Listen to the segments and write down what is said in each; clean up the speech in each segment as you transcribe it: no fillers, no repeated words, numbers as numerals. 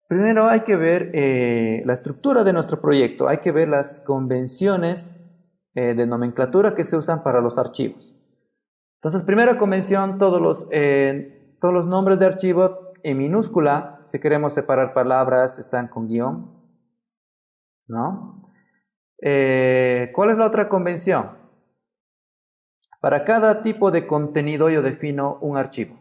Primero hay que ver la estructura de nuestro proyecto, hay que ver las convenciones de nomenclatura que se usan para los archivos. Entonces, primera convención, todos los nombres de archivo en minúscula, si queremos separar palabras, están con guión, ¿no? ¿Cuál es la otra convención? Para cada tipo de contenido yo defino un archivo.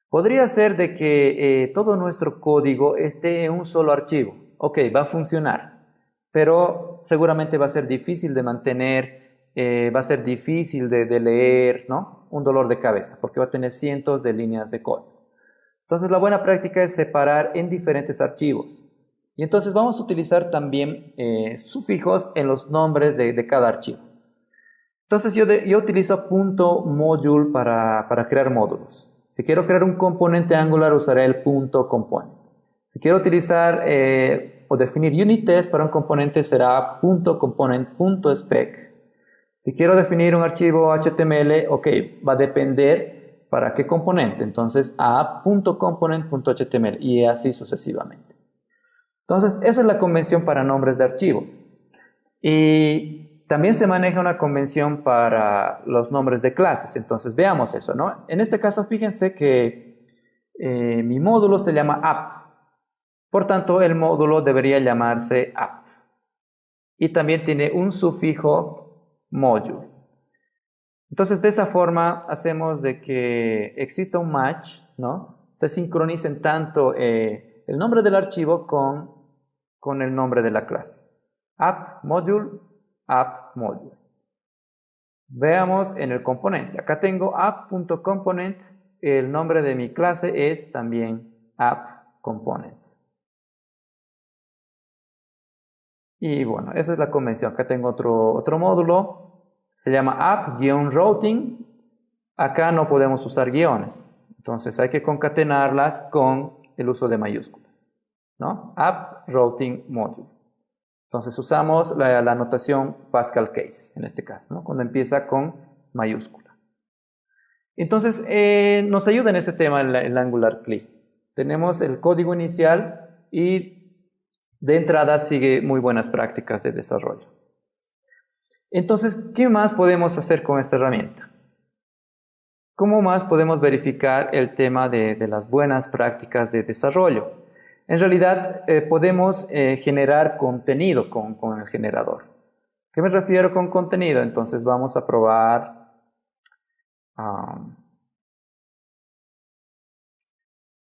Podría ser de que todo nuestro código esté en un solo archivo. Ok, va a funcionar, pero seguramente va a ser difícil de mantener, va a ser difícil de leer, ¿no? Un dolor de cabeza, porque va a tener cientos de líneas de código. Entonces, la buena práctica es separar en diferentes archivos. Y entonces vamos a utilizar también sufijos en los nombres de cada archivo. Entonces yo utilizo .module para crear módulos. Si quiero crear un componente Angular, usaré el .component. Si quiero utilizar o definir unit test para un componente, será .component.spec. Si quiero definir un archivo HTML, ok, va a depender para qué componente. Entonces, a.component.html y así sucesivamente. Entonces, esa es la convención para nombres de archivos. Y también se maneja una convención para los nombres de clases. Entonces, veamos eso, ¿no? En este caso, fíjense que mi módulo se llama app. Por tanto, el módulo debería llamarse app. Y también tiene un sufijo module. Entonces, de esa forma, hacemos de que exista un match, ¿no? Se sincronicen tanto el nombre del archivo con el nombre de la clase. App module, app module. Veamos en el componente. Acá tengo app.component. El nombre de mi clase es también app.component. Y bueno, esa es la convención. Acá tengo otro módulo. Se llama app-routing. Acá no podemos usar guiones. Entonces hay que concatenarlas con el uso de mayúsculas, ¿no? App routing module. Entonces usamos la notación Pascal Case, en este caso, ¿no? Cuando empieza con mayúscula. Entonces, nos ayuda en ese tema el Angular CLI. Tenemos el código inicial y de entrada sigue muy buenas prácticas de desarrollo. Entonces, ¿qué más podemos hacer con esta herramienta? ¿Cómo más podemos verificar el tema de las buenas prácticas de desarrollo? En realidad, podemos generar contenido con el generador. ¿Qué me refiero con contenido? Entonces, vamos a probar.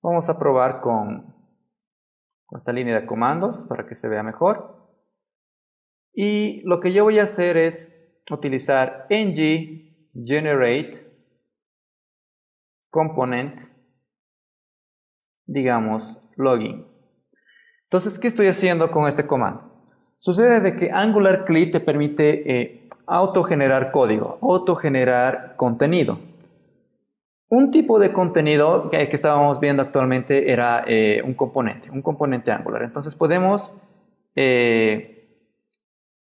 Vamos a probar con esta línea de comandos para que se vea mejor. Y lo que yo voy a hacer es utilizar ng generate component, digamos, login. Entonces, ¿qué estoy haciendo con este comando? Sucede de que Angular CLI te permite autogenerar código, autogenerar contenido. Un tipo de contenido que estábamos viendo actualmente era un componente Angular. Entonces podemos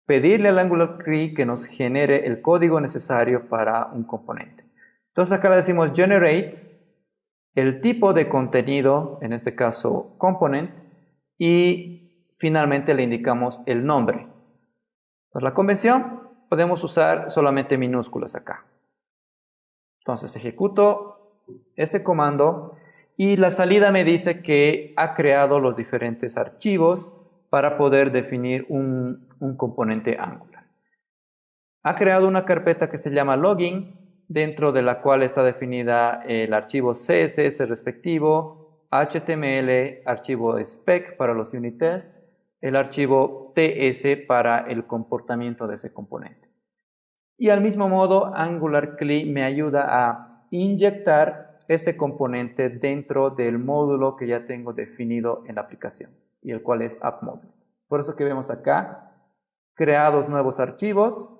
pedirle al Angular CLI que nos genere el código necesario para un componente. Entonces acá le decimos generate, el tipo de contenido, en este caso component, y finalmente le indicamos el nombre. Para la convención podemos usar solamente minúsculas acá. Entonces ejecuto ese comando y la salida me dice que ha creado los diferentes archivos para poder definir un componente Angular. Ha creado una carpeta que se llama login, dentro de la cual está definida el archivo CSS respectivo, HTML, archivo spec para los unit tests, el archivo TS para el comportamiento de ese componente. Y al mismo modo, Angular CLI me ayuda a inyectar este componente dentro del módulo que ya tengo definido en la aplicación, y el cual es AppModule. Por eso que vemos acá, creados nuevos archivos,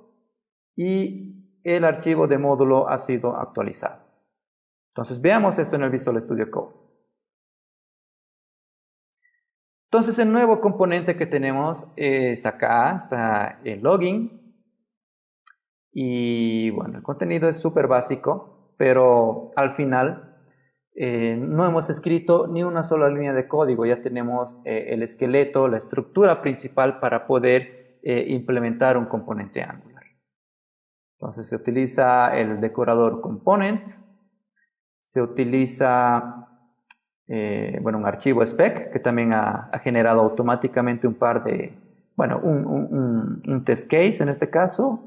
y el archivo de módulo ha sido actualizado. Entonces veamos esto en el Visual Studio Code. Entonces el nuevo componente que tenemos es acá, está el login. Y bueno, el contenido es súper básico, pero al final no hemos escrito ni una sola línea de código, ya tenemos el esqueleto, la estructura principal para poder implementar un componente Angular. Entonces se utiliza el decorador component, se utiliza un archivo spec que también ha generado automáticamente un par de, un test case en este caso,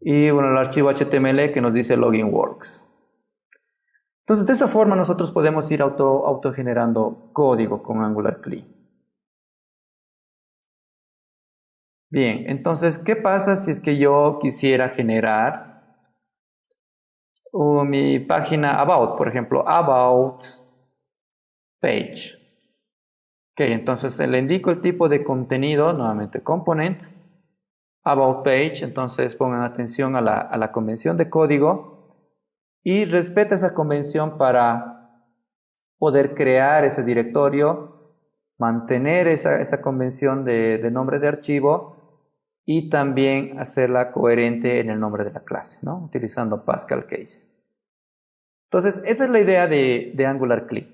y bueno, el archivo HTML que nos dice login works. Entonces, de esa forma nosotros podemos ir autogenerando código con Angular CLI. Bien, entonces, ¿qué pasa si es que yo quisiera generar mi página About, por ejemplo, About Page? Ok, entonces le indico el tipo de contenido, nuevamente component, About Page, entonces pongan atención a la convención de código y respeta esa convención para poder crear ese directorio, mantener esa convención de nombre de archivo y también hacerla coherente en el nombre de la clase, ¿no? Utilizando Pascal Case. Entonces, esa es la idea de Angular CLI.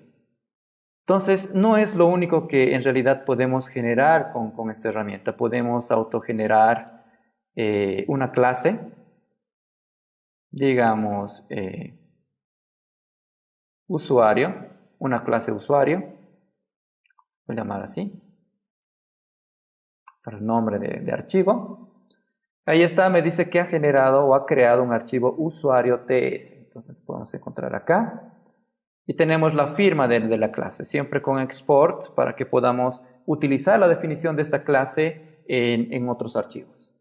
Entonces, no es lo único que en realidad podemos generar con esta herramienta. Podemos autogenerar una clase, digamos, usuario, una clase usuario, voy a llamar así, para el nombre de archivo. Ahí está, me dice que ha generado o ha creado un archivo usuario TS. Entonces podemos encontrar acá. Y tenemos la firma de la clase, siempre con export, para que podamos utilizar la definición de esta clase en otros archivos.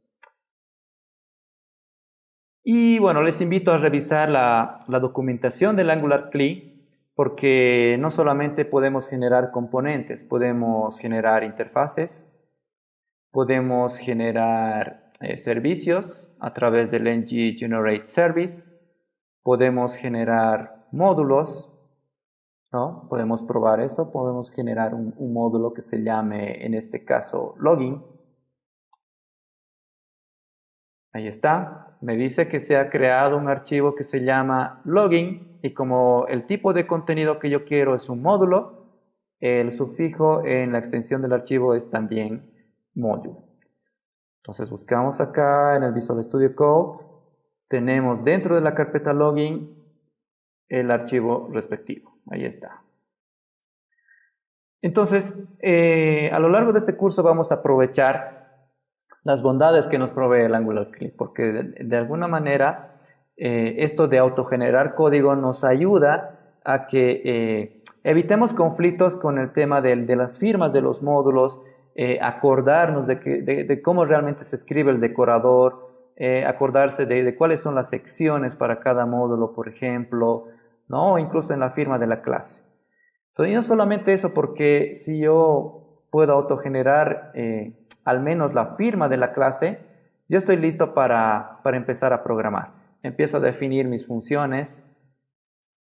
Y bueno, les invito a revisar la documentación del Angular CLI, porque no solamente podemos generar componentes, podemos generar interfaces, podemos generar servicios a través del ng generate service, podemos generar módulos, ¿no? Podemos probar eso, podemos generar un módulo que se llame, en este caso, login. Ahí está, me dice que se ha creado un archivo que se llama login y como el tipo de contenido que yo quiero es un módulo, el sufijo en la extensión del archivo es también módulo. Entonces buscamos acá en el Visual Studio Code, tenemos dentro de la carpeta login el archivo respectivo, ahí está. Entonces, a lo largo de este curso vamos a aprovechar las bondades que nos provee el Angular CLI, porque de alguna manera esto de autogenerar código nos ayuda a que evitemos conflictos con el tema de las firmas de los módulos, acordarnos de cómo realmente se escribe el decorador, acordarse de cuáles son las secciones para cada módulo, por ejemplo, ¿no? O incluso en la firma de la clase. Entonces, y no solamente eso, porque si yo puedo autogenerar al menos la firma de la clase, yo estoy listo para empezar a programar. Empiezo a definir mis funciones,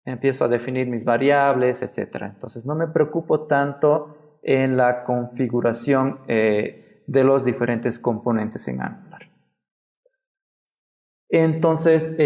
empiezo a definir mis variables, etc. Entonces no me preocupo tanto en la configuración de los diferentes componentes en Angular. Entonces,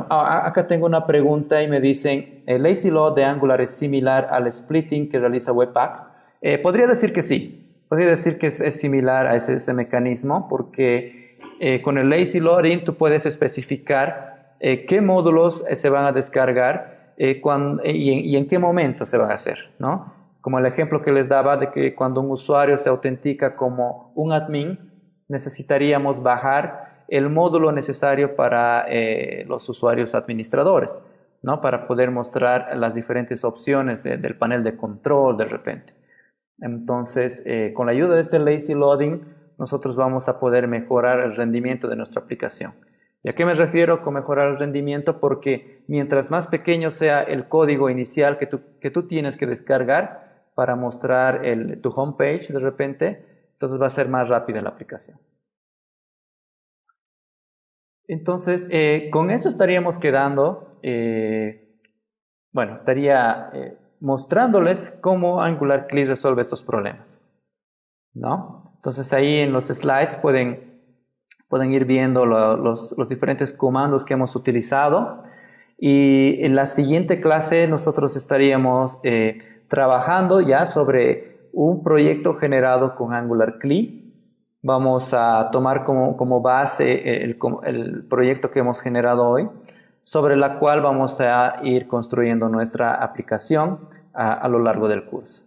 acá tengo una pregunta y me dicen, ¿el lazy load de Angular es similar al splitting que realiza Webpack? Podría decir que sí. Podría decir que es similar a ese mecanismo porque con el lazy loading tú puedes especificar qué módulos se van a descargar y en qué momento se van a hacer, ¿no? Como el ejemplo que les daba de que cuando un usuario se autentica como un admin, necesitaríamos bajar el módulo necesario para los usuarios administradores, ¿no? Para poder mostrar las diferentes opciones del panel de control de repente. Entonces, con la ayuda de este lazy loading, nosotros vamos a poder mejorar el rendimiento de nuestra aplicación. ¿Y a qué me refiero con mejorar el rendimiento? Porque mientras más pequeño sea el código inicial que tú tienes que descargar para mostrar tu homepage de repente, entonces va a ser más rápida la aplicación. Entonces, con eso estaríamos quedando, estaría mostrándoles cómo Angular CLI resuelve estos problemas, ¿no? Entonces ahí en los slides pueden ir viendo los diferentes comandos que hemos utilizado Y en la siguiente clase nosotros estaríamos trabajando ya sobre un proyecto generado con Angular CLI. Vamos a tomar como base el proyecto que hemos generado hoy, sobre la cual vamos a ir construyendo nuestra aplicación a lo largo del curso.